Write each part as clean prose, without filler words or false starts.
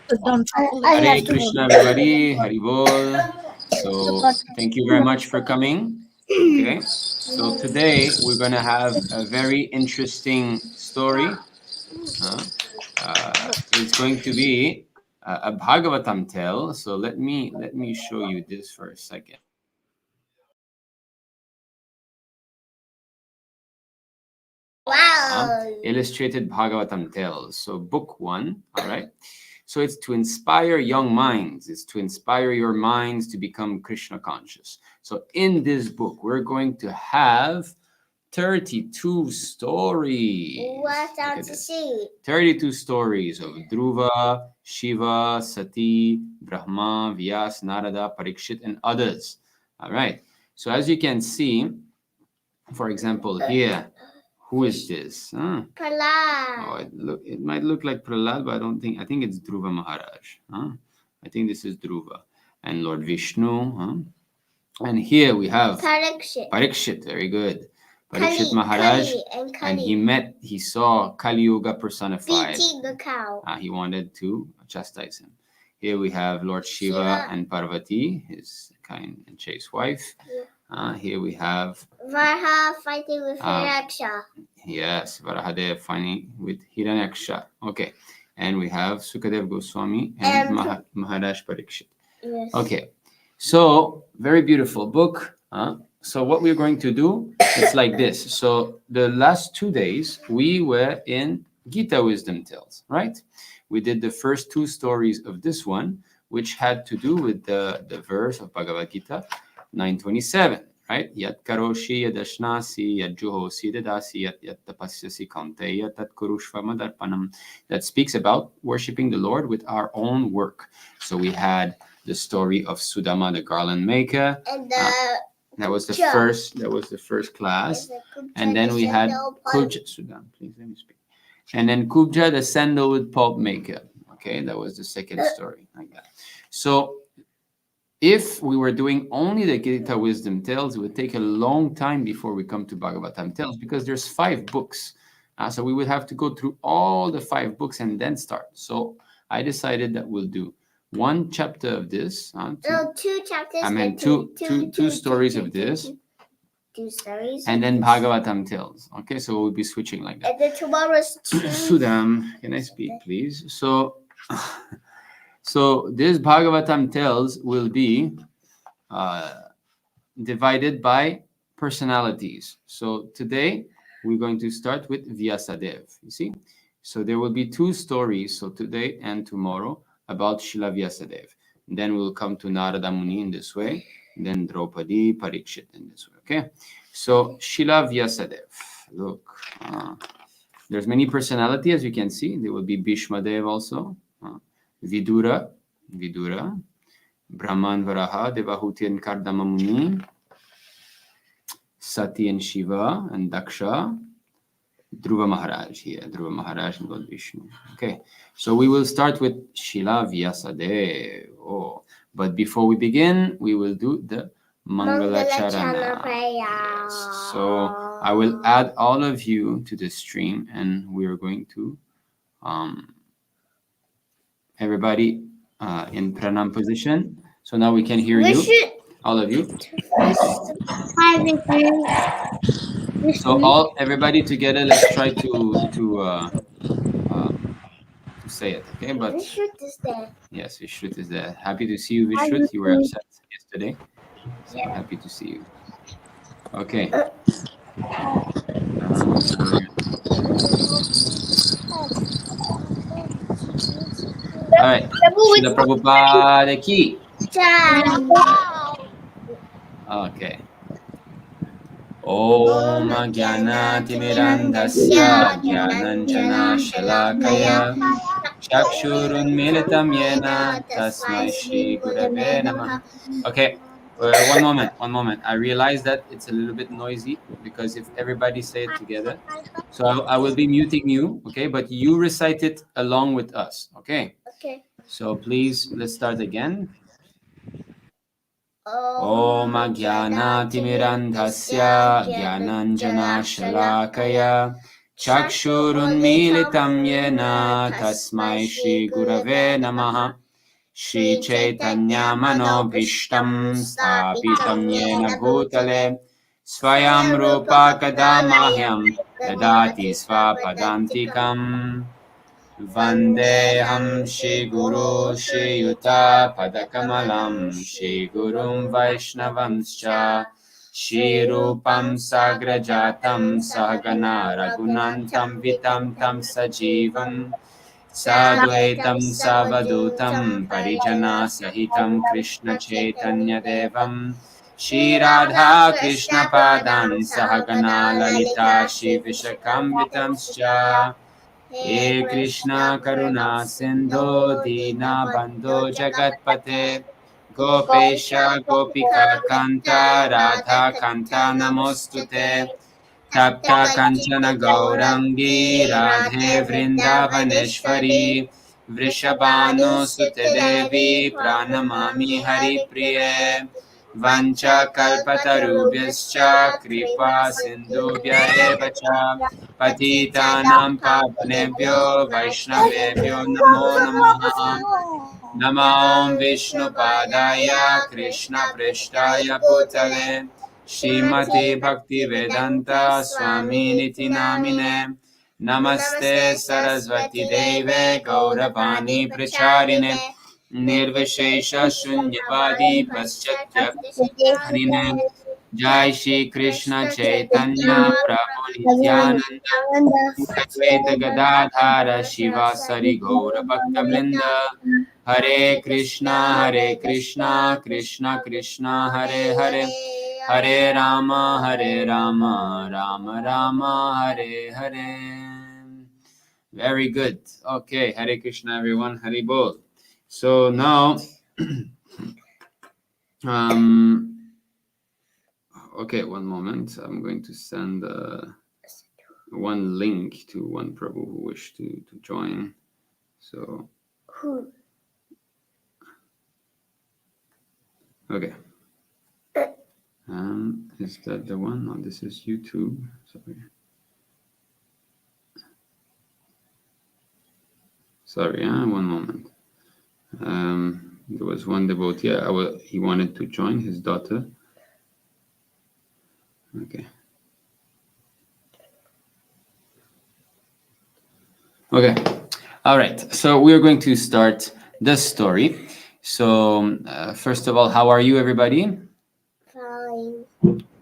Hare Krishna, everybody. Hari Bol. So, thank you very much for coming. Okay. So, today we're going to have a very interesting story. It's going to be a Bhāgavatam tale. So, let me show you this for a second. Wow. Illustrated Bhāgavatam tales. So, book 1. All right. So it's to inspire young minds. It's to inspire your minds to become Krishna conscious. So in this book, we're going to have 32 stories. What else to see? 32 stories of Dhruva, Shiva, Sati, Brahma, Vyāsa, Narada, Parikshit, and others. All right. So as you can see, for example, here, who is this? Prahlad. Oh, it might look like Prahlad, but I think it's Dhruva Maharaj. I think this is Dhruva. And Lord Vishnu. And here we have Parikshit, very good. Parikshit Maharaj. And he saw Kali Yuga personified. Beating the cow. He wanted to chastise him. Here we have Lord Shiva and Parvati, his kind and chaste wife. Here we have Varaha fighting with Hiranyaksha. Yes, Varahadev fighting with Hiranyaksha. Okay. And we have Sukadeva Goswami and Maharaj Parikshit. Yes. Okay. So, very beautiful book. So, what we're going to do, it's like this. So, the last 2 days, we were in Gita Wisdom Tales, right? We did the first 2 stories of this one, which had to do with the verse of Bhagavad Gita 927, right? Yat karoshi yadashnasi yat juhosi dadasi yat tapasyasi kaunteya tat kurushva madarpanam. That speaks about worshiping the Lord with our own work. So we had the story of Sudama, the garland maker. And that was the first class. And then we had Kubja. Sudam, please let me speak. And then Kubja, the sandalwood pulp maker. Okay, that was the second story, like that. So if we were doing only the Gita Wisdom Tales, it would take a long time before we come to Bhagavatam Tales because there's 5 books. So we would have to go through all the 5 books and then start. So I decided that we'll do 1 chapter of this. 2 chapters. I mean, two stories of this. 2 stories. And then Bhagavatam Tales. Okay, so we'll be switching like that. And then tomorrow's 2. Sudam, can I speak, please? So this Bhagavatam Tales will be divided by personalities. So today we're going to start with Vyasadeva. You see? So there will be 2 stories, so today and tomorrow, about Srila Vyasadeva. Then we'll come to Narada Muni in this way, then Draupadi, Parikshit in this way. Okay? So Srila Vyasadeva. Look, there's many personalities, as you can see. There will be Bhishma Dev also. Vidura, Brahman Varaha, Devahuti and Kardama Muni, Sati and Shiva and Daksha, Dhruva Maharaj here, Dhruva Maharaj and Lord Vishnu. Okay, so we will start with Srila Vyasadeva. But before we begin, we will do the Mangala Charana. Yes. So I will add all of you to the stream and we are going to everybody in pranam position. So now we can hear you, all of you. So everybody together, let's try to say it, okay? But Vishrut is there. Yes, Vishrut is there. Happy to see you, Vishrut. You were upset yesterday. So happy to see you. Okay. All right. Srila Prabhupada ki. Okay. Om Jnanatirmirandhasya Jnananjana Shalakaya Chakshurun Militam Yena Tasmai Shri Gurave Namaha. Okay, one moment. I realize that it's a little bit noisy because if everybody say it together, so I will be muting you, okay? But you recite it along with us, okay? Okay. So please, let's start again. Om Jnanatirmirandhasya Jnananjana Shalakaya Chakshurunmilitam yena tasmai Shri Gurave Namaha. Shri Chaitanya Manobhishtam Sthapitam Yena Bhutale Swayam Rupa Kadamahyam Dadati Svapadantikam Vandeham Shri Guru Shri Yuta Padakamalam Shri Gurum Vaishnavamscha Shri Rupam Sagrajatam Sahagana Raghunantam Vitam Tam Sajivam Sadvaitam Savadutam Parijana Sahitam Krishna Chaitanya Devam Shri Radha Krishna Padan Sahagana Lalita Shri Vishakamritamscha He Krishna Karuna Sindhu Dina Bandhu Jagatpate Gopesha Gopika Kanta Radha Kanta Namostute Tapta Kanchana Gaurangi Radhe Vrindavaneshwari Vrishabhanu Sute Devi Pranamami Hari Priye Vancha Kalpatarubhyascha Kripa Sindhubhya eva cha Patitanam Pavanebhyo Vaishnavebhyo Namo Namaha Namo Vishnu Padaya Krishna Prishtaya Bhutale Shrimati Bhakti Vedanta Swami Niti Namine Namaste Saraswati Deve Gauravani Pracharine Nirvishesha Shunyavadi Paschatya Harine Jai Shri Krishna Chaitanya Prabhu Nityananda Advaita Gadadhara Shiva Sari Gaura Bhakta Vrinda Hare Krishna Krishna Krishna Hare Hare Hare Rama Rama Rama Hare Hare. Very good. Okay, Hare Krishna everyone, Hare Bol. So now okay, one moment. I'm going to send one link to one Prabhu who wished to join. So okay. Is that the one? No, this is YouTube. Sorry, one moment. There was one devotee. He wanted to join his daughter. Okay. All right. So we are going to start the story. So first of all, how are you, everybody? Fine.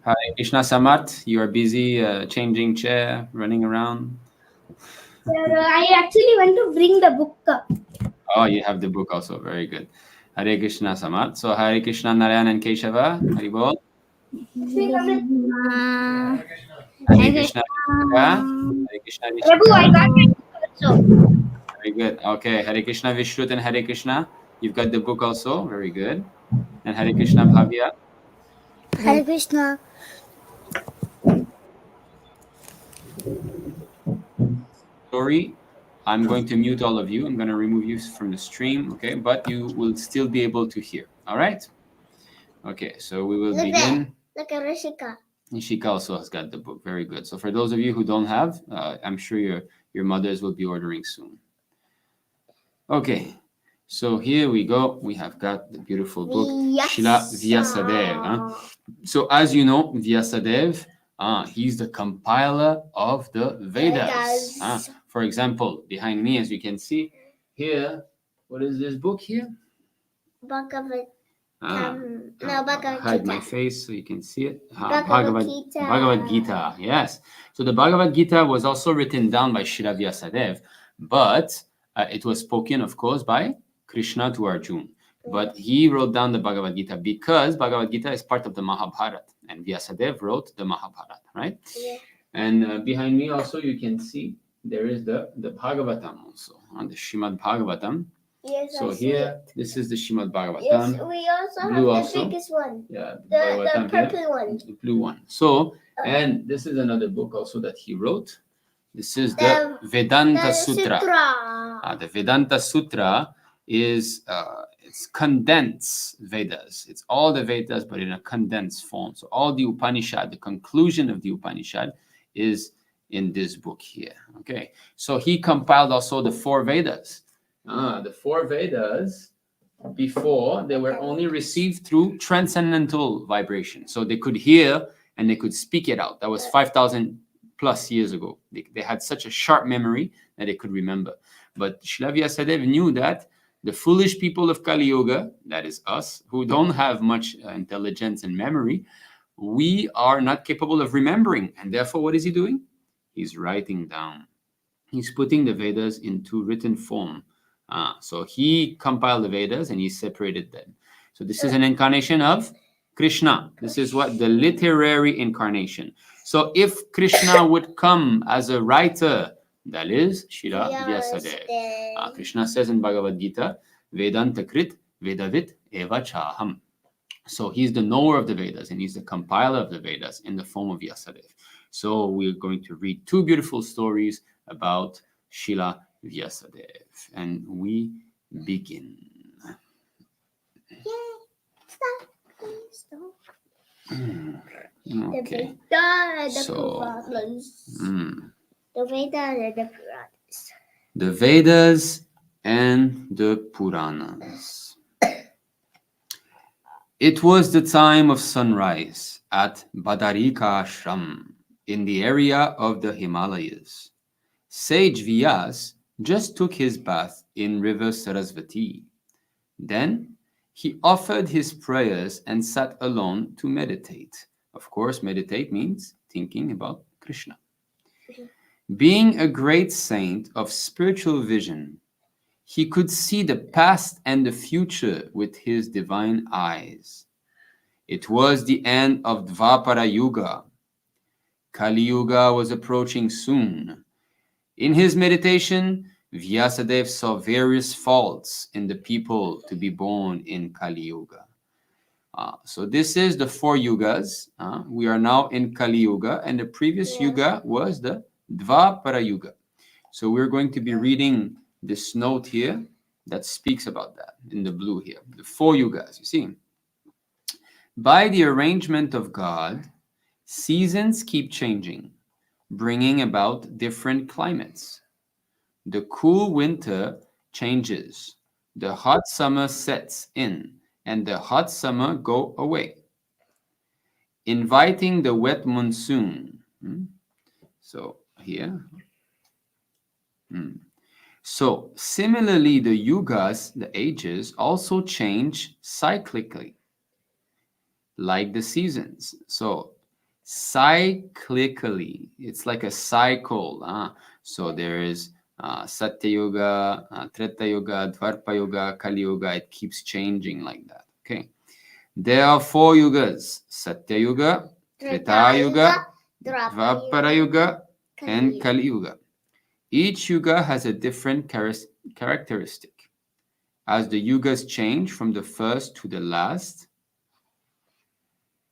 Hi, Krishna Samat. You are busy changing chair, running around. Sir, I actually went to bring the book. Oh, you have the book also. Very good. Hare Krishna Samat. So Hare Krishna Narayan and Keshava. Hare Bol. Hare Krishna. Hare Krishna. Prabhu, I got my book also. Very good. Okay. Hare Krishna Vishrut and Hare Krishna. You've got the book also. Very good. And Hare Krishna Bhavya. Hare Krishna. Story. I'm going to mute all of you. I'm going to remove you from the stream. Okay. But you will still be able to hear. All right. Okay. So we will begin. Look at Rishika. Ishika also has got the book. Very good. So for those of you who don't have, I'm sure your mothers will be ordering soon. Okay. So here we go. We have got the beautiful book, Srila Vyasadeva. So as you know, Vyasadeva, he's the compiler of the Vedas. For example, behind me, as you can see here, what is this book here? Bhagavad. Hide my face so you can see it. Bhagavad Gita. Yes. So the Bhagavad Gita was also written down by Srila Vyasadeva, but it was spoken, of course, by Krishna to Arjuna. But he wrote down the Bhagavad Gita because Bhagavad Gita is part of the Mahabharata, and Vyasadeva wrote the Mahabharata, right? Yeah. And behind me also you can see there is the Bhāgavatam also, on the Srimad Bhāgavatam. Yes, so here, this is the Srimad Bhāgavatam. Yes, we also blue have the biggest one. Yeah, the purple one. The blue one. So, and this is another book also that he wrote. This is the Vedanta Sutra. The Vedanta Sutra is it's condensed Vedas. It's all the Vedas, but in a condensed form. So all the Upanishad, the conclusion of the Upanishad is in this book here. Okay, so he compiled also the 4 Vedas. The 4 Vedas, before, they were only received through transcendental vibration. So they could hear and they could speak it out. That was 5,000 plus years ago. They had such a sharp memory that they could remember. But Srila Vyasadeva knew that the foolish people of Kali Yuga, that is us, who don't have much intelligence and memory, we are not capable of remembering. And therefore, what is he doing? He's writing down. He's putting the Vedas into written form. So he compiled the Vedas and he separated them. So this is an incarnation of Krishna. This is what the literary incarnation. So if Krishna would come as a writer, that is Shira Vyasadeva. Krishna says in Bhagavad Gita, Vedanta Krit Vedavit Eva Chaham. So he's the knower of the Vedas and he's the compiler of the Vedas in the form of Vyasadeva. So we're going to read 2 beautiful stories about Srila Vyasadeva. And we begin. Okay. The Vedas and the Puranas. It was the time of sunrise at Badarika Ashram in the area of the Himalayas. Sage Vyāsa just took his bath in river Sarasvati. Then he offered his prayers and sat alone to meditate. Of course, meditate means thinking about Krishna. Being a great saint of spiritual vision, he could see the past and the future with his divine eyes. It was the end of Dvapara Yuga. Kali Yuga was approaching soon. In his meditation, Vyasadeva saw various faults in the people to be born in Kali Yuga. So this is the 4 yugas. We are now in Kali Yuga, and the previous yuga was the Dvapara Yuga. So we're going to be reading this note here that speaks about that in the blue here. The 4 yugas, you see. By the arrangement of God, seasons keep changing, bringing about different climates. The cool winter changes, the hot summer sets in, and the hot summer go away, inviting the wet monsoon. So here. So similarly, the yugas, the ages, also change cyclically, like the seasons. So cyclically, it's like a cycle. So there is Satya Yuga, Treta Yuga, Dvarpa Yuga, Kali Yuga. It keeps changing like that. Okay. There are 4 yugas: Satya Yuga, Treta Yuga, Dvapara Yuga, and Kali Yuga. Each yuga has a different characteristic. As the yugas change from the first to the last,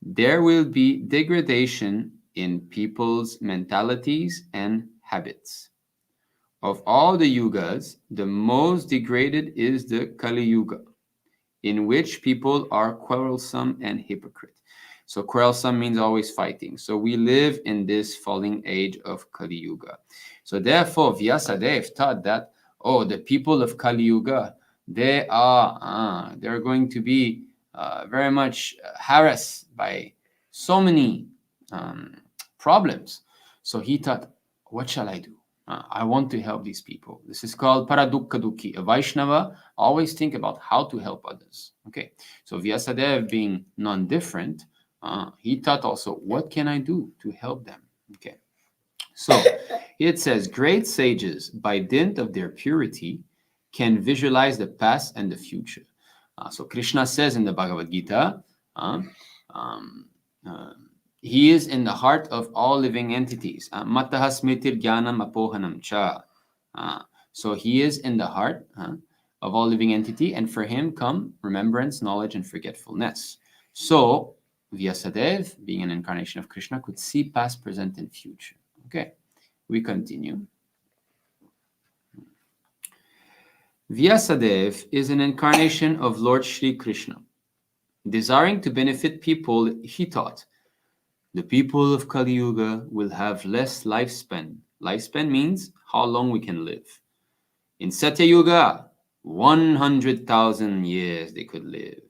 there will be degradation in people's mentalities and habits. Of all the yugas, the most degraded is the Kali Yuga, in which people are quarrelsome and hypocrite. So quarrelsome means always fighting. So we live in this falling age of Kali Yuga. So therefore, Vyasadeva thought that, the people of Kali Yuga, they're going to be very much harassed by so many problems. So he thought, what shall I do? I want to help these people. This is called Paradukka Dukhi. A Vaishnava always think about how to help others. Okay, so Vyasadeva being non-different, he thought also, what can I do to help them? Okay, so it says, great sages, by dint of their purity, can visualize the past and the future. So Krishna says in the Bhagavad Gita, he is in the heart of all living entities. Mataha smritir jnanam apohanam cha. So he is in the heart of all living entity, and for him come remembrance, knowledge, and forgetfulness. So Vyasadeva, being an incarnation of Krishna, could see past, present, and future. Okay, we continue. Vyasadeva is an incarnation of Lord Shri Krishna. Desiring to benefit people, he taught, The people of Kali Yuga will have less lifespan. Lifespan means how long we can live. In Satya Yuga, 100,000 years they could live.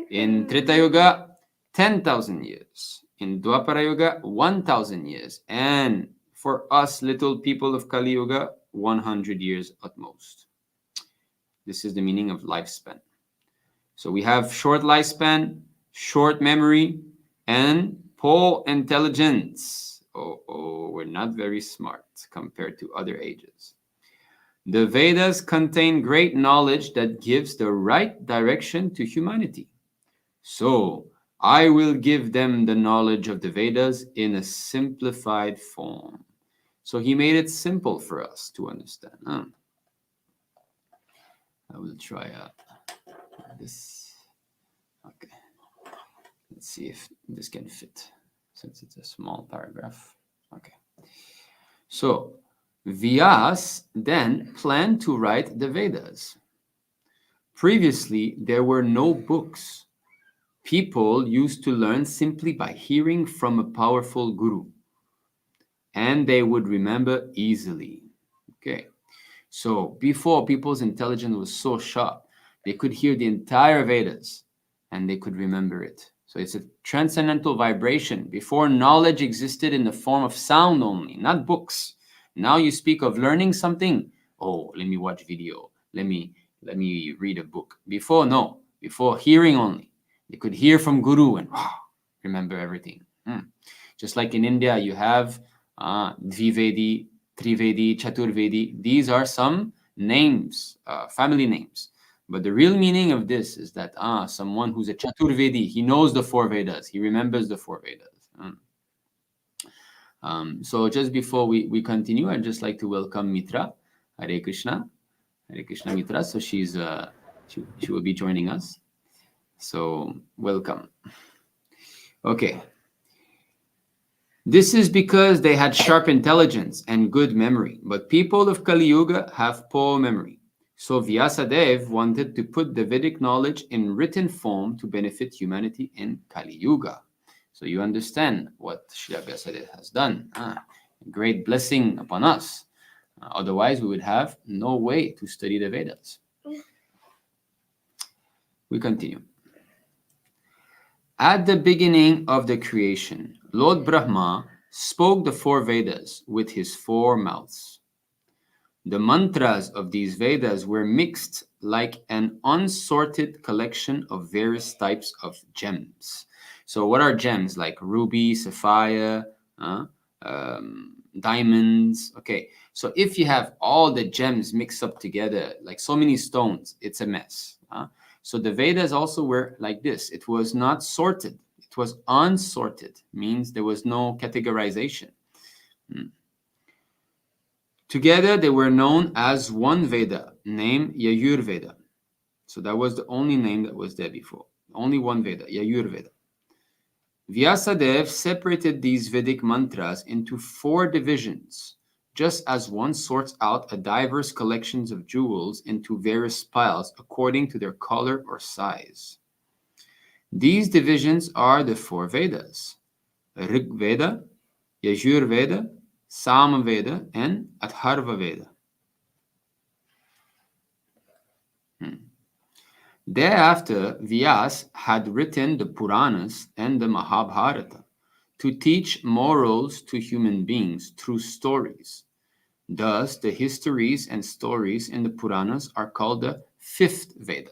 In Treta Yuga, 10,000 years. In Dwapara Yuga, 1,000 years. And for us little people of Kali Yuga, 100 years at most. This is the meaning of lifespan. So we have short lifespan, short memory, and poor intelligence. We're not very smart compared to other ages. The Vedas contain great knowledge that gives the right direction to humanity. So I will give them the knowledge of the Vedas in a simplified form. So he made it simple for us to understand. I will try this. Okay. Let's see if this can fit, since it's a small paragraph. Okay. So Vyāsa then planned to write the Vedas. Previously, there were no books. People used to learn simply by hearing from a powerful guru, and they would remember easily. Okay. So before, people's intelligence was so sharp, they could hear the entire Vedas and they could remember it. So it's a transcendental vibration. Before, knowledge existed in the form of sound only, not books. Now you speak of learning something. Oh, let me watch video. Let me read a book. Before, no. Before, hearing only. They could hear from Guru and remember everything. Just like in India, you have Dvivedi, Trivedi, Chaturvedi. These are some names, family names. But the real meaning of this is that someone who's a Chaturvedi, he knows the four Vedas. He remembers the four Vedas. So just before we continue, I'd just like to welcome Mitra. Hare Krishna. Hare Krishna Mitra. So she will be joining us. So welcome. Okay. This is because they had sharp intelligence and good memory, but people of Kali Yuga have poor memory. So Vyasadeva wanted to put the Vedic knowledge in written form to benefit humanity in Kali Yuga. So you understand what Srila Vyasadeva has done. Great blessing upon us. Otherwise, we would have no way to study the Vedas. We continue. At the beginning of the creation, Lord Brahma spoke the four Vedas with his four mouths. The mantras of these Vedas were mixed like an unsorted collection of various types of gems. So what are gems? Like ruby, sapphire, diamonds. Okay, so if you have all the gems mixed up together, like so many stones, it's a mess. So the Vedas also were like this. It was not sorted. It was unsorted. Means there was no categorization. Together, they were known as one Veda, named Yajurveda. So that was the only name that was there before. Only one Veda, Yajurveda. Vyasadeva separated these Vedic mantras into four divisions, just as one sorts out a diverse collections of jewels into various piles according to their color or size. These divisions are the four Vedas: Rig Veda, Yajur Veda, Sama Veda, and Atharva Veda. Thereafter, Vyasa had written the Puranas and the Mahabharata to teach morals to human beings through stories. Thus, the histories and stories in the Puranas are called the fifth Veda.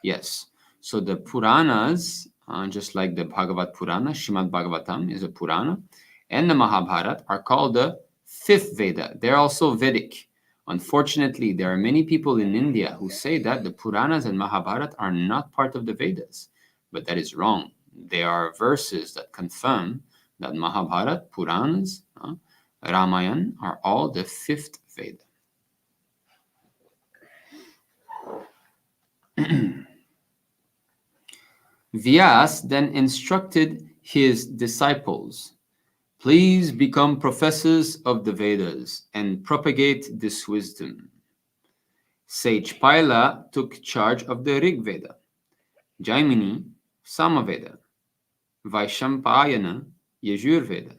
Yes, so the Puranas, just like the Bhagavad Purana, Srimad Bhāgavatam is a Purana, and the Mahabharata are called the fifth Veda. They're also Vedic. Unfortunately, there are many people in India who say that the Puranas and Mahabharata are not part of the Vedas, but that is wrong. There are verses that confirm that Mahabharata, Puranas, Ramayana are all the fifth Veda. Vyasa then instructed his disciples, please become professors of the Vedas and propagate this wisdom. Sage Paila took charge of the Rig Veda, Jaimini, Samaveda, Vaishampayana Yajurveda,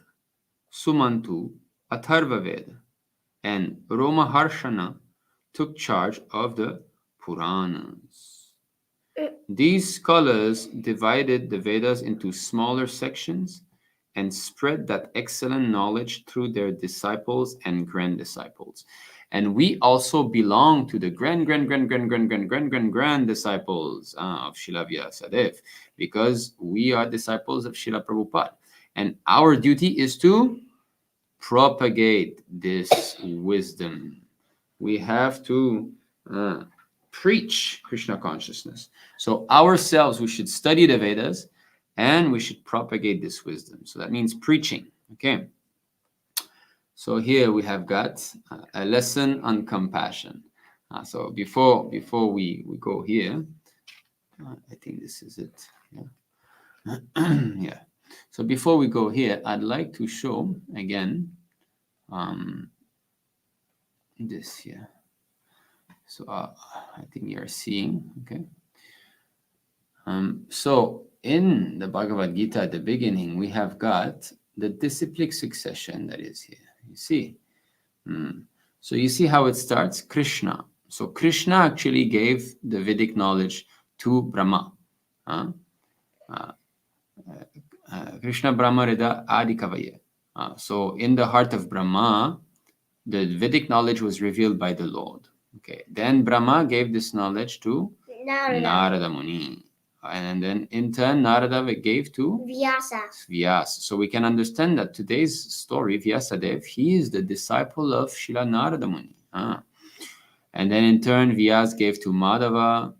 Sumantu Atharva Veda, and Romaharshana took charge of the Puranas. These scholars divided the Vedas into smaller sections and spread that excellent knowledge through their disciples and grand disciples. And we also belong to the grand disciples of Srila Vyasadeva, because we are disciples of Srila Prabhupada. And our duty is to propagate this wisdom. We have to preach Krishna consciousness. So ourselves, we should study the Vedas and we should propagate this wisdom. So that means preaching. Okay. So here we have got a lesson on compassion. So before we go here, I think this is it. Yeah. Yeah. So before we go here, I'd like to show again this here. So I think you're seeing, okay. So in the Bhagavad Gita at the beginning, we have got the disciplic succession that is here. You see? So you see how it starts? Krishna. So Krishna actually gave the Vedic knowledge to Brahma. Krishna Brahma Rida Adi Kavaya. So in the heart of Brahma, the Vedic knowledge was revealed by the Lord. Okay. Then Brahma gave this knowledge to Narada Muni. And then in turn, Narada gave to Vyasa. So we can understand that today's story, Vyasadeva, he is the disciple of Srila Narada Muni. And then in turn, Vyas gave to Madhava,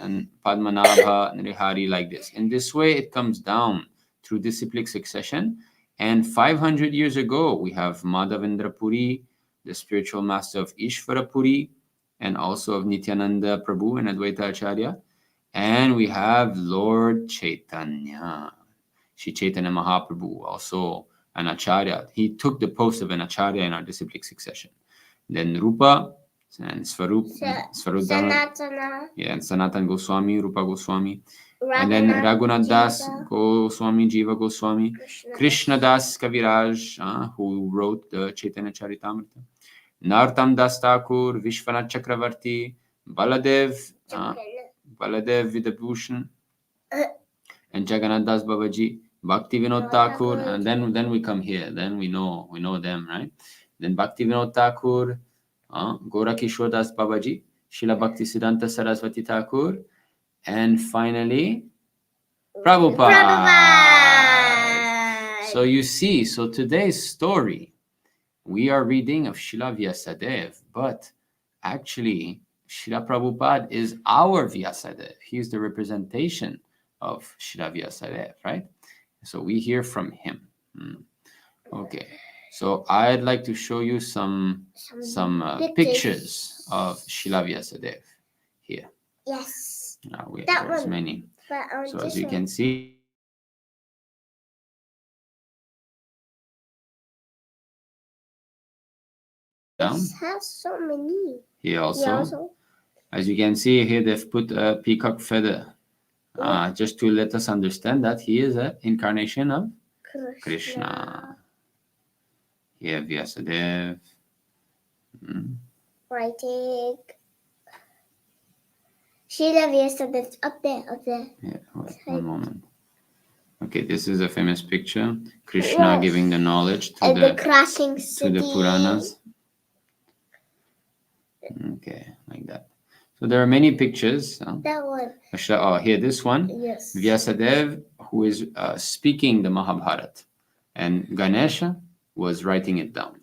and Padmanabha, and Rihari, like this. In this way, it comes down through disciplic succession. And 500 years ago, we have Madhavendra Puri, the spiritual master of Ishvara Puri, and also of Nityananda Prabhu and Advaita Acharya. And we have Lord Chaitanya, Shri Chaitanya Mahaprabhu, also an Acharya. He took the post of an Acharya in our disciplic succession. Then Rupa and Svarudana, and Sanatan Goswami, Rupa Goswami. And then Raghunath Das Goswami, Jiva Goswami, Krishna Das Kaviraj, who wrote the Chaitanya Charitamrita, Nartam Das Thakur, Vishwanath Chakravarti, Baladev Vidabhushan, and Jagannath Das Babaji, Bhakti Vinod Thakur, and then we come here. Then we know them, right? Then Bhakti Vinod Thakur, Gora Kishore Das Babaji, Srila Bhakti Siddhanta Saraswati Thakur, and finally Prabhupada. So you see, so today's story, we are reading of Srila Vyasadeva, but actually Srila Prabhupada is our Vyasadeva. He is the representation of Srila Vyasadeva, right? So we hear from him. Okay. So I'd like to show you some pictures of Srila Vyasadeva here. Yes. There's many. So as you can see, it has so many. Here also, as you can see here, they've put a peacock feather, just to let us understand that he is an incarnation of Krishna. Here, Vyasadeva. Writing. Srila Vyasadeva up there. Yeah, wait, one moment. Okay, this is a famous picture. Krishna giving the knowledge to the crashing city. To the Puranas. Okay, like that. So there are many pictures. That one. Here, this one. Yes. Vyasadeva, who is speaking the Mahabharata, and Ganesha was writing it down.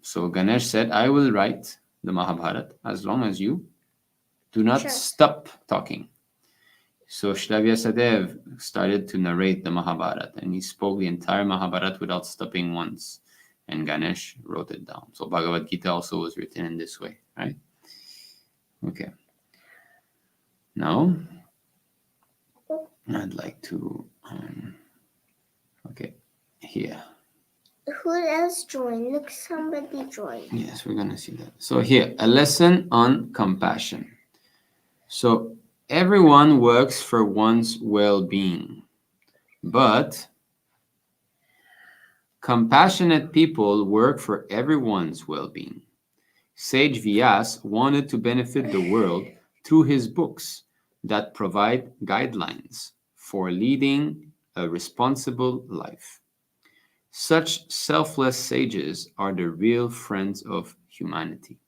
So Ganesh said, I will write the Mahabharata as long as you do not stop talking. So Srila Vyasadeva started to narrate the Mahabharata, and he spoke the entire Mahabharata without stopping once. And Ganesh wrote it down. So Bhagavad Gita also was written in this way, right? Okay. Now, I'd like to, okay, here. Who else joined? Look, somebody joined. Yes, we're going to see that. So here, a lesson on compassion. So everyone works for one's well-being, but compassionate people work for everyone's well-being. Sage Vyāsa wanted to benefit the world through his books that provide guidelines for leading a responsible life. Such selfless sages are the real friends of humanity.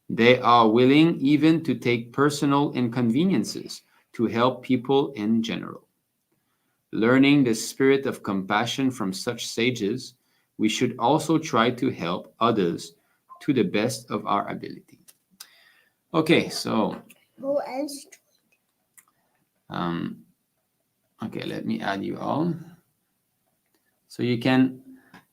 They are willing even to take personal inconveniences to help people in general. Learning the spirit of compassion from such sages, we should also try to help others to the best of our ability. Okay, so Who else? Okay, let me add you all. So you can,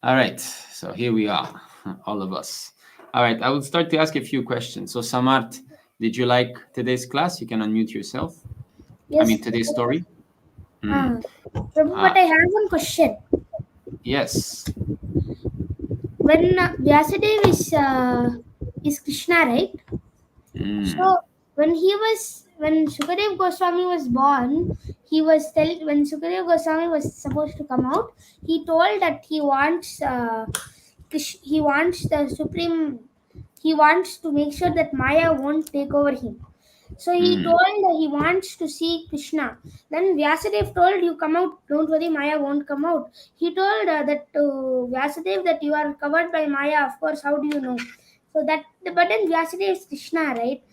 all right, so here we are, all of us. All right, I will start to ask a few questions. So Samart, did you like today's class? You can unmute yourself. Yes. I mean, today's story. Prabhu, but I have one question. Yes. When Vyasadeva is Krishna, right? So when Sukadeva Goswami was born, when Sukadeva Goswami was supposed to come out, he told that he wants to make sure that Maya won't take over him. So he told that he wants to see Krishna. Then Vyasadeva told, "You come out. Don't worry, Maya won't come out." He told that to Vyasadeva that you are covered by Maya. Of course, how do you know? So that, but then Vyasadeva is Krishna, right?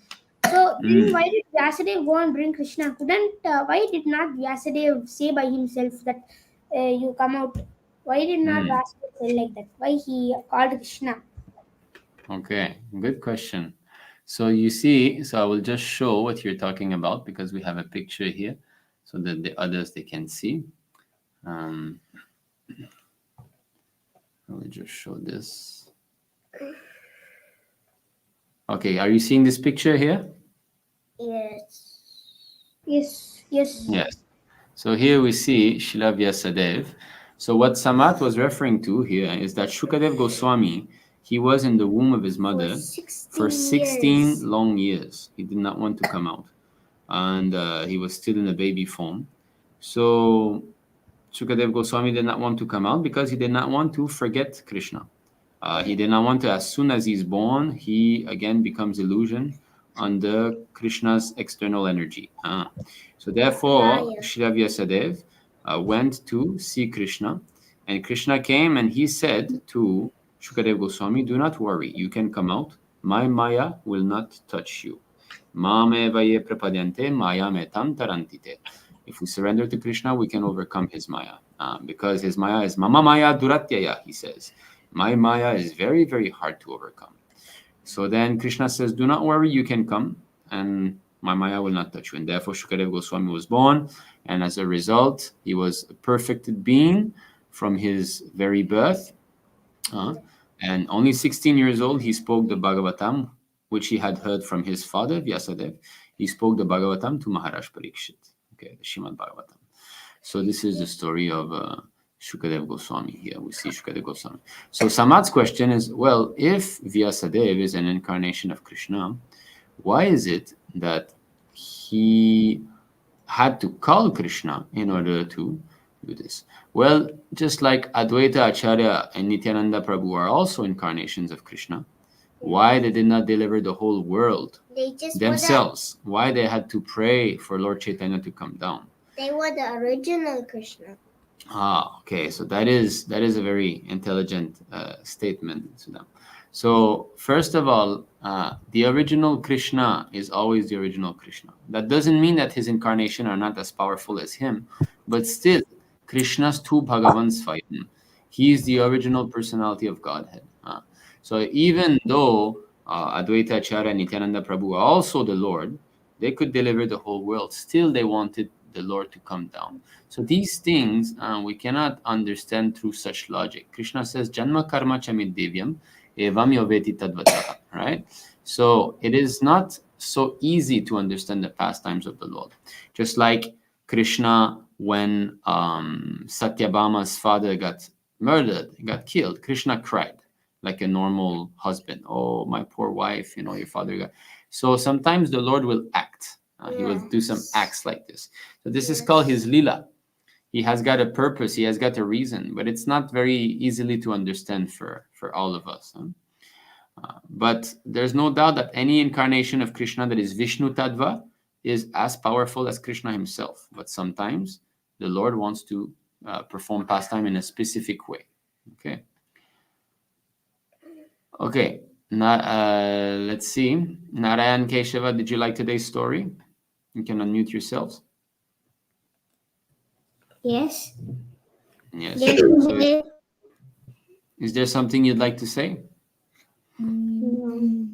So then why did Vyasadeva go and bring Krishna? Why did not Vyasadeva say by himself that you come out? Why did not Vyasadeva say like that? Why he called Krishna? Okay, good question. So you see, so I will just show what you're talking about because we have a picture here so that the others, they can see. I will just show this. Okay, are you seeing this picture here? Yes. Yes. Yes. Yes. So here we see Srila Vyasadeva. So what Samat was referring to here is that Sukadeva Goswami, he was in the womb of his mother for 16 long years. He did not want to come out. And he was still in a baby form. So Sukadeva Goswami did not want to come out because he did not want to forget Krishna. He did not want to, as soon as he's born, he again becomes illusion under Krishna's external energy. So therefore, Srila Vyasadeva went to see Krishna, and Krishna came and he said to Sukadeva Goswami, "Do not worry, you can come out. My Maya will not touch you. If we surrender to Krishna, we can overcome his Maya. Because his Maya is Mama Maya Duratyaya, he says. My Maya is very, very hard to overcome. So then Krishna says, do not worry, you can come, and my Maya will not touch you. And therefore, Sukadeva Goswami was born, and as a result, he was a perfected being from his very birth. And only 16 years old, he spoke the Bhāgavatam, which he had heard from his father, Vyasadeva. He spoke the Bhāgavatam to Maharaj Parikshit, okay, the Srimad Bhāgavatam. So this is the story of Sukadeva Goswami here. We see Sukadeva Goswami. So Samat's question is, well, if Vyasadeva is an incarnation of Krishna, why is it that he had to call Krishna in order to do this? Well, just like Advaita Acharya and Nityananda Prabhu are also incarnations of Krishna, why they did not deliver the whole world themselves? Why they had to pray for Lord Chaitanya to come down? They were the original Krishna. Okay. So that is a very intelligent statement to them. So first of all, the original Krishna is always the original Krishna. That doesn't mean that his incarnation are not as powerful as him, but still, Krishna's two Bhagavans fight him. He is the original personality of Godhead. So even though Advaita Acharya and Nityananda Prabhu are also the Lord, they could deliver the whole world. Still, they wanted the Lord to come down. So these things we cannot understand through such logic. Krishna says, Janma karma chamid devyam evam yoveti tadvataha, right? So it is not so easy to understand the pastimes of the Lord. Just like Krishna, when Satyabhama's father got murdered, got killed, Krishna cried like a normal husband. Oh, my poor wife, your father got. So sometimes the Lord will act He will do some acts like this. So this is called his lila. He has got a purpose. He has got a reason, but it's not very easily to understand for all of us. But there's no doubt that any incarnation of Krishna that is Vishnu Tattva is as powerful as Krishna himself. But sometimes the Lord wants to perform pastime in a specific way. Okay. Let's see. Narayan Keshava, did you like today's story? You can unmute yourselves. Yes. Yes. So is there something you'd like to say? No.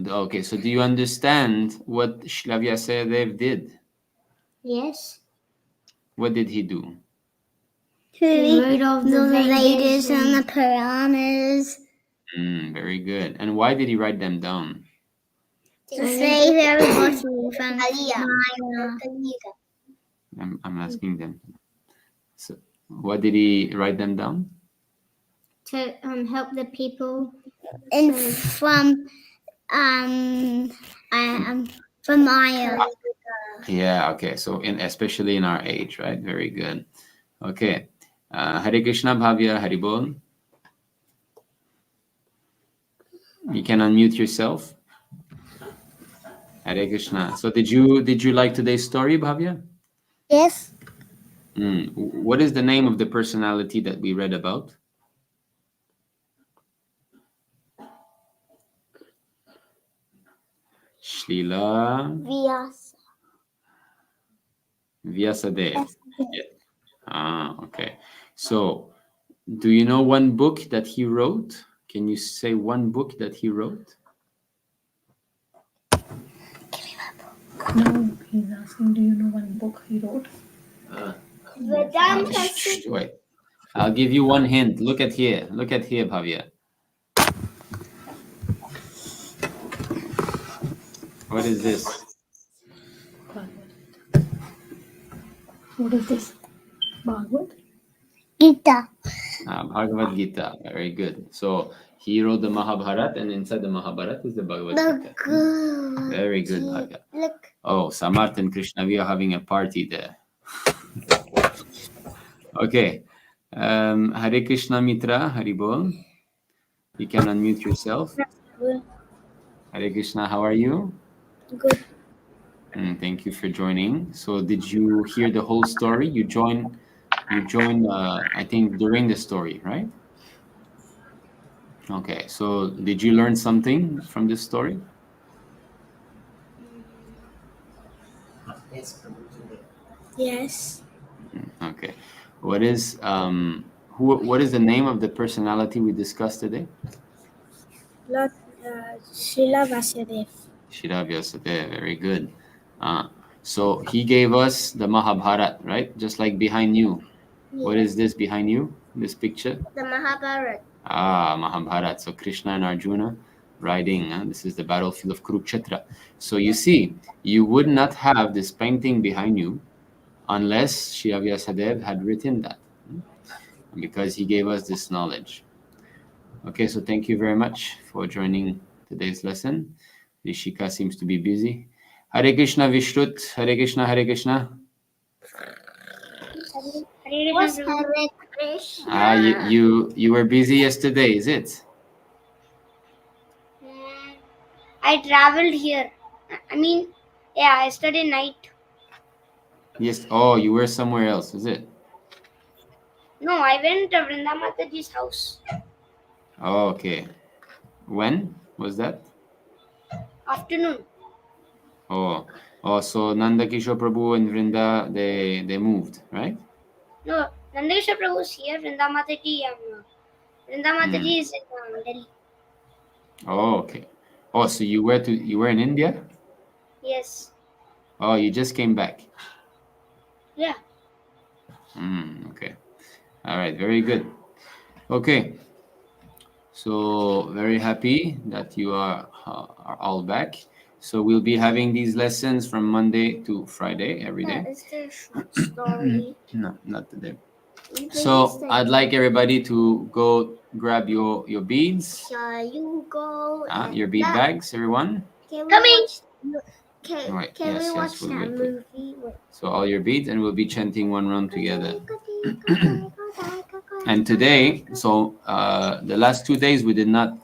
Okay, so do you understand what Srila Vyasadeva did? Yes. What did he do? He wrote of the Vedas and the Puranas. Very good. And why did he write them down? To save everybody from I'm asking them. So, what did he write them down? To help the people and from Maya. Yeah, okay. So especially in our age, right? Very good. Okay. Hare Krishna Bhavya Haribol. You can unmute yourself. Hare Krishna. So did you like today's story, Bhavya? Yes. What is the name of the personality that we read about? Srila Vyasadeva. Yeah. Okay. So, do you know one book that he wrote? Can you say one book that he wrote? No, he's asking, do you know one book he wrote? Wait. I'll give you one hint. Look at here, Bhavya. What is this? What is this? Bhagavad? Gita. Bhagavad Gita. Very good. So he wrote the Mahabharata, and inside the Mahabharata is the Bhagavad Gita. Very good, Bhavya. Look. Oh, Samarth and Krishna, we are having a party there. Okay. Hare Krishna Mitra, Haribol. You can unmute yourself. Hare Krishna, how are you? Good. Thank you for joining. So did you hear the whole story? You joined I think during the story, right? Okay, so did you learn something from this story? Yes. Okay. What is the name of the personality we discussed today? Lord Srila Vyasadeva. Srila Vyasadeva, very good. So he gave us the Mahabharata, right? Just like behind you. Yeah. What is this behind you? This picture? The Mahabharata. Mahabharata. So Krishna and Arjuna riding. This is the battlefield of Kurukshetra. So you see, you would not have this painting behind you unless Srila Vyasadeva had written that, because he gave us this knowledge. Okay, so thank you very much for joining today's lesson. Rishika seems to be busy. Hare Krishna Vishrut, Hare Krishna, Hare Krishna. Hare Krishna. You were busy yesterday, is it? I traveled here. Yesterday night. Yes. Oh, you were somewhere else, is it? No, I went to Vrinda Mataji's house. Oh, okay. When was that? Afternoon. Oh, so Nanda Kishore Prabhu and Vrinda, they moved, right? No, Nanda Kishore Prabhu is here. Vrinda Mataji is in Delhi. Oh, okay. Oh, so you were in India? Yes. Oh, you just came back. Yeah. Okay. All right. Very good. Okay. So very happy that you are all back. So we'll be having these lessons from Monday to Friday every day. Is there a short story? No, not today. So I'd like everybody to go grab your beads. Shall you go? Your bead bags, everyone. Coming. Can, Right. can Yes, we yes, watch we'll that wait. movie? So all your beads, and we'll be chanting one round together. And today, so the last 2 days we did not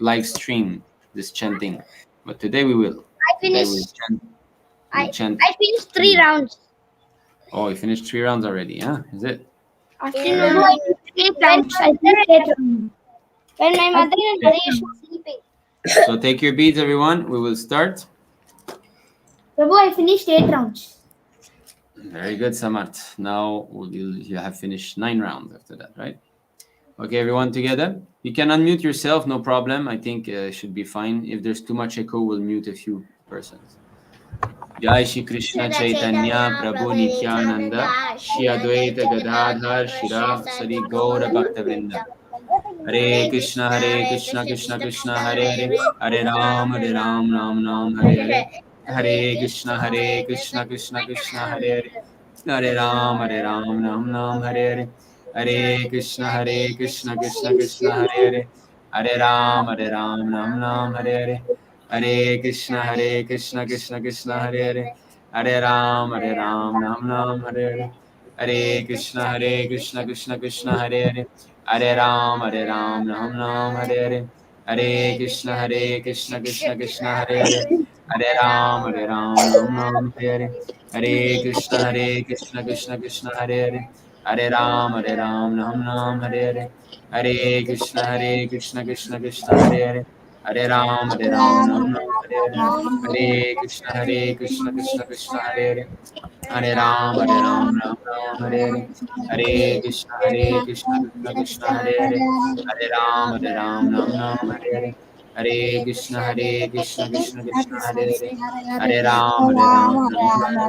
live stream this chanting, but today we will. I Today we'll finished. chant. We'll chant. I finished 3 rounds. Oh, you finished 3 rounds already, huh? Is it? Afternoon. I finished 8 rounds. I finished 8 rounds. When my mother and Harish were sleeping. So take your beads, everyone. We will start. Prabhu, I finished 8 rounds. Very good, Samarth. Now you have finished 9 rounds after that, right? Okay, everyone together. You can unmute yourself, no problem. I think it should be fine. If there's too much echo, we'll mute a few persons. Jai Shri Krishna Chaitanya Prabhu Nityananda Shri Advaita Gadadhar Shira Sari Gaura Bhaktavrinda. Hare Krishna Krishna Krishna Hare Hare Hare Ram Ram Ram Hare Hare Hare Krishna Krishna Krishna Hare Hare Hare Ram Ram Hare Hare Hare Krishna Krishna Krishna Hare Hare Hare Ram Ram Hare Hare Hare Krishna Krishna Krishna Hare Hare Hare Ram Ram Hare Hare Hare Krishna Krishna Krishna Hare Hare Hare Ram Ram Hare Hare Hare Krishna Krishna Krishna Hare Hare Hare Ram Ram Hare Hare Hare Krishna Krishna Krishna Hare Hare Hare Ram Ram Hare Hare Hare Krishna Krishna Krishna Hare Hare Hare Ram Ram Hare Hare Hare Krishna Krishna Krishna Hare Hare Hare Ram Ram Hare Hare Hare Krishna Krishna Krishna Hare Hare Hare Ram Hare Hare Hare Krishna Krishna Krishna Hare Hare Hare Ram Hare Hare Hare Krishna Krishna Krishna Hare Hare Hare Ram Hare Hare Hare Krishna Krishna Krishna Hare Hare Hare Ram Hare Hare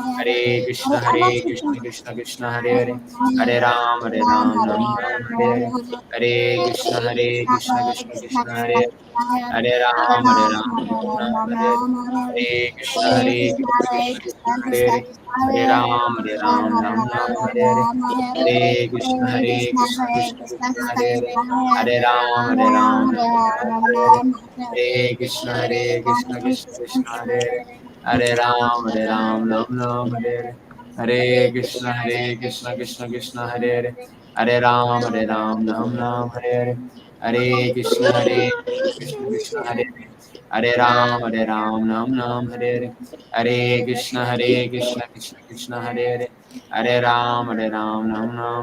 Hare Krishna Krishna Krishna Hare Hare Hare Ram Hare Hare Hare Krishna Krishna Krishna Hare Hare Hare Ram Hare Hare Hare Krishna Krishna Krishna Hare Hare Hare Ram Hare Hare Hare Krishna Krishna Krishna Hare Hare Hare Ram Hare Hare Hare Krishna Krishna Krishna Hare Hare Hare Ram Hare Hare Hare Krishna Krishna Krishna Hare Hare Hare Ram Hare Hare Hare Krishna Krishna Krishna Hare Hare Hare Ram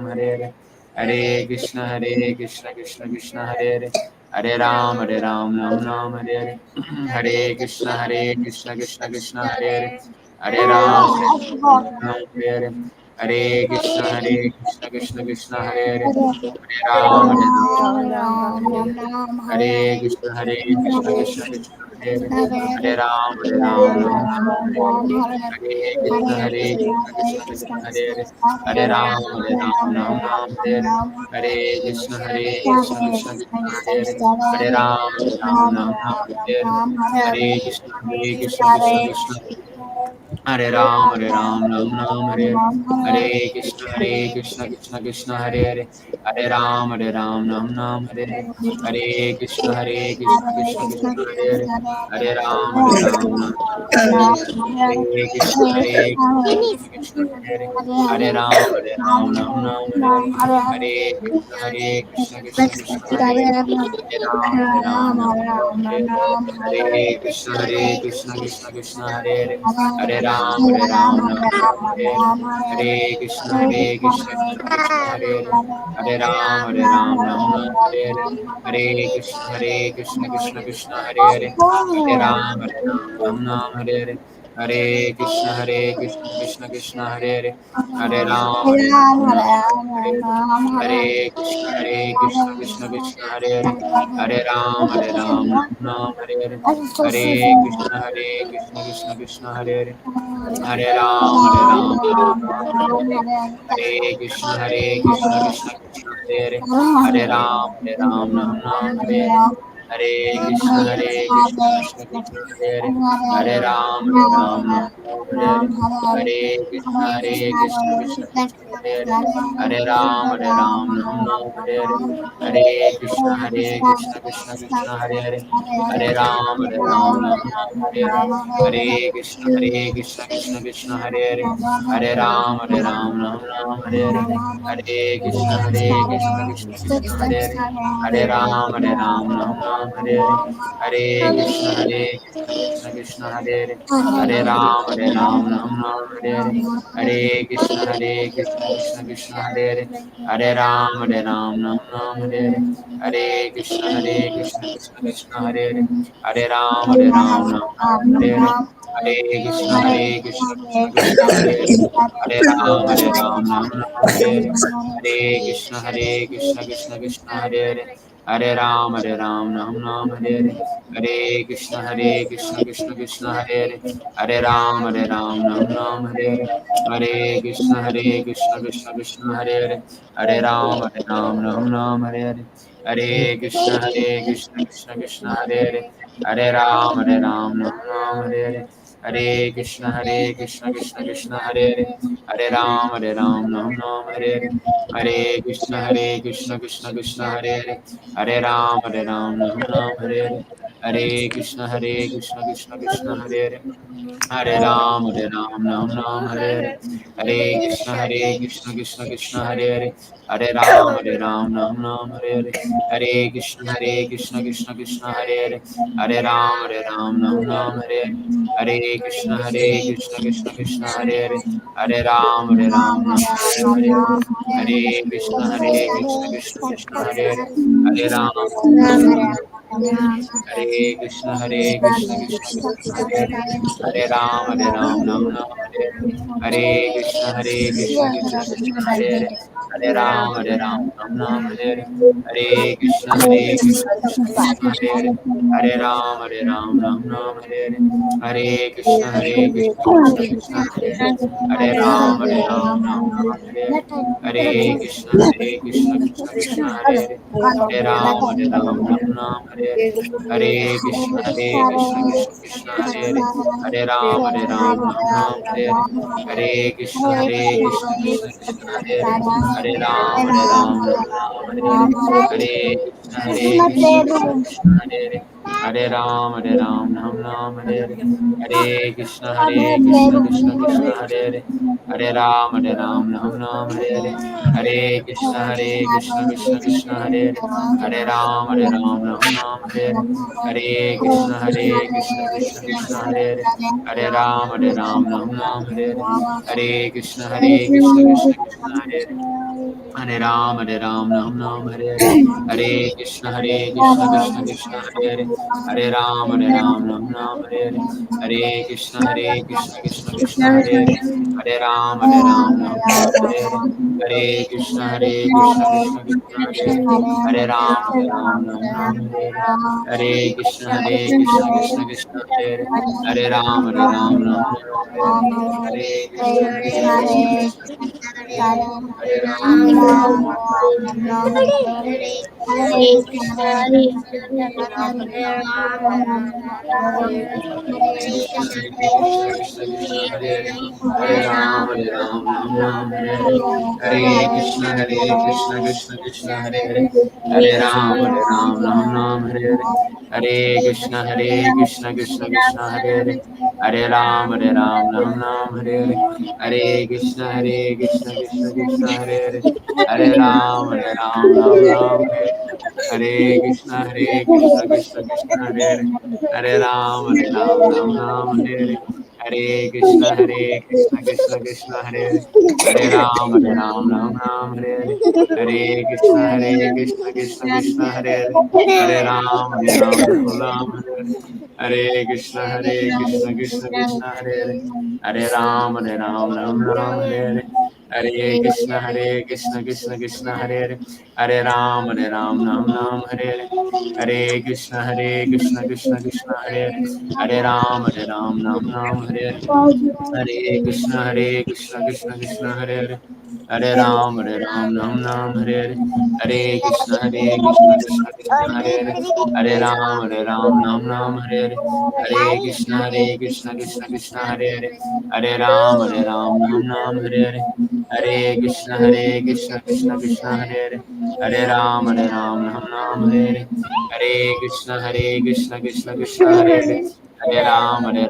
Hare Hare Hare Krishna Krishna Krishna Hare Hare Hare Ram Hare Hare Hare Krishna Krishna Krishna Hare Hare Hare Ram Hare Krishna Krishna Krishna Hare Hare Hare Ram Hare Hare Hare Krishna Krishna Krishna Hare Hare Hare Ram Hare Hare Hare Krishna Krishna Krishna Hare Hare Hare Ram Hare Hare Hare Krishna Krishna Krishna Hare Ram Hare Hare Hare Krishna Krishna Krishna Hare Hare Hare Ram Hare Hare Hare Krishna Krishna Krishna Hare Hare Hare Ram Hare Hare Hare Krishna Krishna Krishna Hare Hare Hare Ram Hare Hare Hare Krishna Krishna Krishna Hare Hare Hare Ram Hare Hare Hare Krishna Krishna Krishna Hare Hare Hare Ram Hare Hare Hare Krishna Krishna Krishna Hare Hare Hare Ram Hare Hare Hare Krishna Krishna Krishna Hare Hare Hare Ram Hare Hare Hare Krishna Krishna Krishna Hare Hare Hare Ram Hare Hare Hare Krishna Krishna Krishna Hare Hare Hare Ram Hare Hare Hare Krishna Krishna Krishna Hare Hare Hare Ram Hare Hare Hare Krishna Krishna Krishna Hare Hare Hare Ram Hare Hare Hare Krishna, Hare Krishna, Krishna Krishna, Hare Hare, Hare Ram, Ram Ram, Hare Hare, Hare Krishna, Hare Krishna, Krishna Krishna, Hare Hare, Hare Ram, Ram Ram, Hare Hare, Hare Krishna, Hare Krishna, Krishna Krishna, Hare Hare, Hare Ram, Ram Ram, Hare Hare, Hare Krishna, Hare Krishna, Krishna Krishna, Hare Hare, Hare Ram, Ram Hare Hare, Hare Krishna, Hare Krishna, Krishna Krishna, Hare Hare, Hare Ram, Ram Hare Hare, Hare Krishna, Hare Krishna, Krishna Krishna, Hare Hare, Hare Ram, Ram Hare Hare, Hare Krishna, Hare Krishna, Krishna Krishna, Hare Hare, Hare Ram, Ram Hare Hare, Hare Krishna, Hare Krishna, Krishna Krishna, Hare Hare, Hare Ram, Ram Hare Hare, Hare Krishna, Hare Krishna, Krishna Krishna, Hare Hare, Hare Ram, Ram Hare Hare, Hare Krishna, Hare Krishna, Krishna Krishna, Hare Hare, Hare Ram, Ram Hare Hare, Hare Krishna, Hare Krishna, Krishna Krishna, Hare Hare, Hare Ram, Ram Hare Hare, Hare Krishna, Hare Krishna, Krishna Krishna, Hare Hare, Hare Ram, Ram Hare Hare, Hare Krishna, Hare Krishna, Krishna Krishna, Hare Hare, Hare Ram, Ram Hare Hare, Hare Krishna, Hare Krishna, Krishna Krishna, Hare Hare, Hare Ram, Ram Hare Hare, Hare Krishna, Hare Krishna, Krishna Krishna, Hare Hare, Hare Ram, Ram Hare Hare, Hare Krishna, Hare Krishna, Krishna Krishna, Hare Hare, Hare Ram, Ram Hare Hare, Hare Krishna, Hare Krishna, Krishna Krishna, Hare Hare, Hare Ram, Ram Hare Hare, Hare Krishna, Hare Krishna, Krishna Krishna, Hare Hare, Hare Ram, Ram Hare Hare, Hare Krishna, Hare Krishna, Krishna Krishna, Hare Hare, Hare Ram, Hare Hare, Hare Krishna, Hare Krishna, Krishna Krishna, Hare Hare, Hare Ram, Hare Krishna, Hare Krishna, Krishna Krishna, Hare Hare, Hare Ram, Ram Hare Hare, Hare Krishna, Hare Krishna, Krishna Krishna, Hare Hare, Hare Ram, Ram Hare Hare, Hare Krishna, Hare Krishna, Krishna Krishna, Hare Hare, Hare Ram, Ram Hare Hare, Hare Krishna, Hare Krishna, Krishna Krishna, Hare Hare, Hare Ram, Ram Hare Hare, Hare Krishna, Hare Krishna, Krishna Krishna, Hare Hare, Hare Ram, Ram Hare Hare, Hare Krishna, Hare Krishna, Krishna Krishna, Hare Hare, Hare Ram, Ram Hare Hare, Hare Krishna, Hare Krishna, Krishna Krishna, Hare Hare, Hare Ram, Ram Hare Hare, Hare Krishna, Hare Krishna, Krishna Krishna, Hare Hare, Hare Ram, Ram Hare Hare, Hare Krishna, Hare Krishna, Krishna Krishna, Hare Hare, Hare Ram, Ram Hare Hare, Hare Krishna, Hare Krishna, Krishna Krishna, Hare Hare, Hare Ram, Ram Hare Hare, Hare Krishna, Hare Krishna, Krishna Krishna, Hare Hare, Hare Ram, Ram Hare Hare, Hare Krishna, Hare Krishna, Krishna Krishna, Hare Hare, Hare Ram, Ram Hare Hare, Hare Krishna, Hare Krishna, Krishna Krishna, Hare Hare, Hare Ram, Ram Hare Hare, Hare Krishna, Hare Krishna, Krishna Krishna, Hare Hare, Hare Ram, Ram Hare Hare, Hare Krishna, Hare Krishna, Krishna Krishna, Hare Hare, Hare Ram, Ram Hare Hare, Hare Krishna, Hare Krishna, Krishna Krishna, Hare Hare, Hare Ram, Ram Hare Hare, Hare Krishna, Hare Krishna, Krishna Krishna, Hare Hare, Hare Ram, Hare Krishna, Hare Krishna, Krishna, Hare Krishna, Krishna Krishna, Hare Hare, Hare Ram, Hare Hare, Hare Krishna, Hare Krishna, Krishna Krishna, Hare Hare, Hare Ram, Hare Hare, Hare Krishna, Hare Krishna, Krishna Krishna, Hare Hare, Hare Ram, Hare Hare, Hare Krishna, Hare Krishna, Krishna Krishna, Hare Hare, Hare Ram, Hare Hare, Hare Krishna, Hare Krishna, Krishna Krishna, Hare Hare, Hare Ram, Hare Hare, Hare Krishna, Hare Krishna, Krishna Krishna, Hare Hare, Hare Ram, Hare Hare, Hare Krishna, Hare Krishna, Krishna Krishna, Hare Hare, Hare Ram, Hare Hare, Hare Krishna, Hare Krishna, Krishna Krishna, Hare Hare, Hare Ram, Hare Hare, Hare Krishna, Hare Krishna, Krishna Krishna, Hare Hare, Hare Ram, Hare Hare, Hare Krishna, Hare Krishna, Krishna Krishna, Hare Hare, Hare Ram, Hare Hare, Hare Krishna, Hare Krishna, Krishna Krishna, Hare Hare, Hare Ram, Ram Ram, Hare Hare. Hare Krishna, Krishna Krishna, Hare Hare. Hare Ram, Ram Ram, Hare Hare. Hare Krishna, Krishna Krishna, Hare Hare. Hare Ram, Ram Ram, Hare Hare. Hare Krishna, Krishna Krishna, Hare Hare. Hare Ram, Ram Hare Hare. Hare Krishna, Krishna Krishna, Hare Hare. Hare Ram, Ram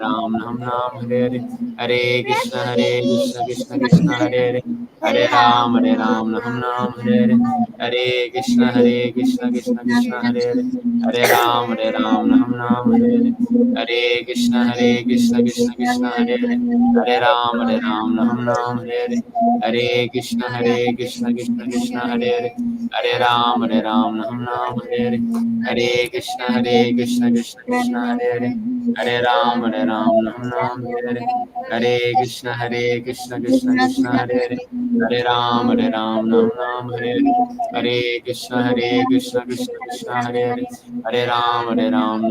Hare Hare. Hare Krishna, Krishna Krishna, Hare Hare. Hare Ram, Ram Hare Hare. Hare Krishna, Krishna Krishna, Hare Hare. Hare Ram, Ram Hare Hare. Hare Krishna, Krishna Krishna, Hare Hare. Hare Ram, Ram Hare Hare. Hare Krishna, Krishna Krishna, Hare Hare. Hare Ram, Ram Hare Hare. Hare Krishna, Krishna Krishna, Hare Hare. Hare Ram, Ram Hare Hare. Hare Krishna, Krishna Krishna, Hare Hare. Hare Ram, Ram Hare Hare. Hare Krishna, Krishna Krishna, Hare Hare. Hare Ram, Ram Hare Hare. Hare Krishna, Krishna Krishna, Hare Hare. Hare Ram, Ram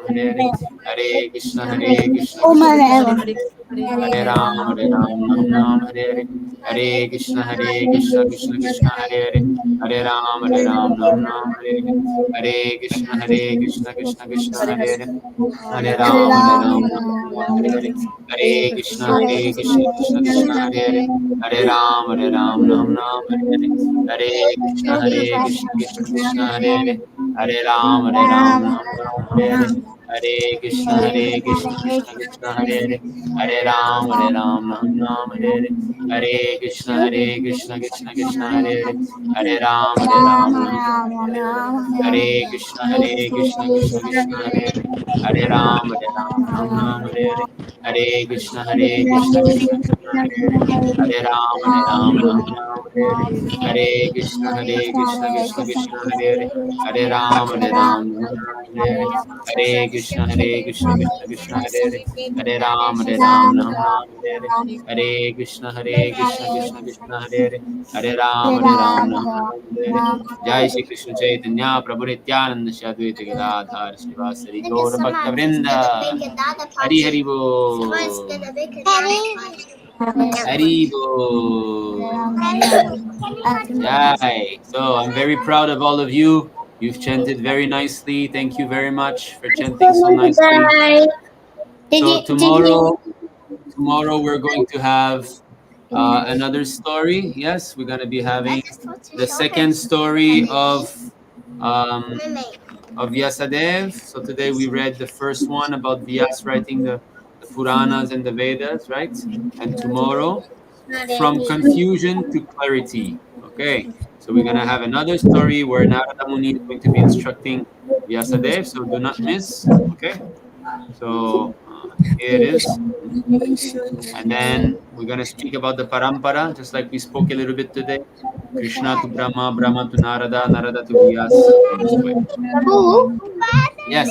Hare Hare. Hare Krishna, Krishna Krishna, Hare Hare. Hare Ram, Ram Hare Hare. Hare Krishna, Krishna Krishna, Hare Hare. Hare Ram, Ram Hare Hare. Hare Krishna, Krishna Krishna, Hare Hare. Hare Ram, Ram Hare Hare. Hare Krishna, Krishna Hare Hare. Hare Ram, Ram Hare Hare. Hare Krishna, Krishna Krishna, Hare Hare. Hare Ram, Ram Hare Hare. Hare Krishna, Krishna Krishna, Hare Hare. Hare Ram, Ram Hare Hare. Hare Krishna, Krishna Krishna, Hare Hare. Hare Ram, Ram Hare Hare. Hare Krishna, Krishna Krishna, Hare Hare. Hare Ram, Ram Hare Hare. Hare Krishna, Krishna Krishna, Hare Hare. Hare Ram, Ram Hare Hare. Hare Krishna, Krishna Krishna, Hare Hare. Hare Ram, Ram Hare Hare. Hare Krishna, Krishna Krishna, Hare Hare. Hare Ram, Ram Hare Hare. Jai Shri Krishna Chaitanya Prabhu Nityananda Shri Advaita Gadadhar Srivasari Gaura Bhakta Vrinda. Hari Hari Bo. Hari Bo. Jai. So I'm very proud of all of you. You've chanted very nicely. Thank you very much for chanting so nicely. So tomorrow we're going to have another story. Yes, we're going to be having the second story of Vyasadeva. So today we read the first one about Vyasa writing the Puranas and the Vedas, right? And tomorrow, from confusion to clarity. Okay, so we're going to have another story where Narada Muni is going to be instructing Vyasadeva. So do not miss. Okay, so here it is. And then we're going to speak about the parampara, just like we spoke a little bit today. Krishna to Brahma, Brahma to Narada, Narada to Vyasa, in this way. Prabhu, Yes,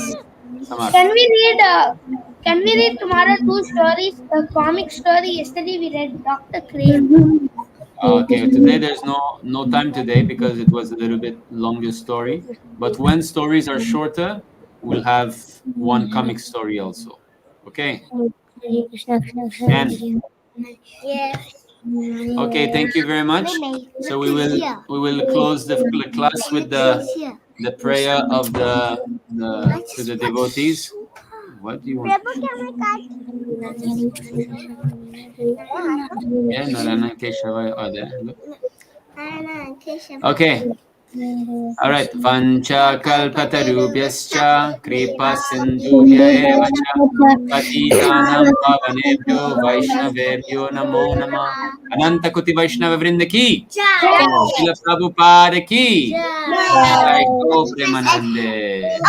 Samar. can we read tomorrow two stories? The comic story yesterday we read Dr. Crane. Okay, today there's no time today because it was a little bit longer story. But when stories are shorter, we'll have one comic story also. Okay. And Yes. okay, thank you very much. So we will close the class with the prayer of the to the devotees. What do you want? Yeah, Narayana Keshava are there. Okay. All right. Vancha kalpatarubhyascha kripa sindhubhya eva cha patitanam pavanebhyo vaishnavebhyo namo namah. Ananta Kuti Vaishnava Vrinda ki Srila Prabhupada ki Jai Go Premanande.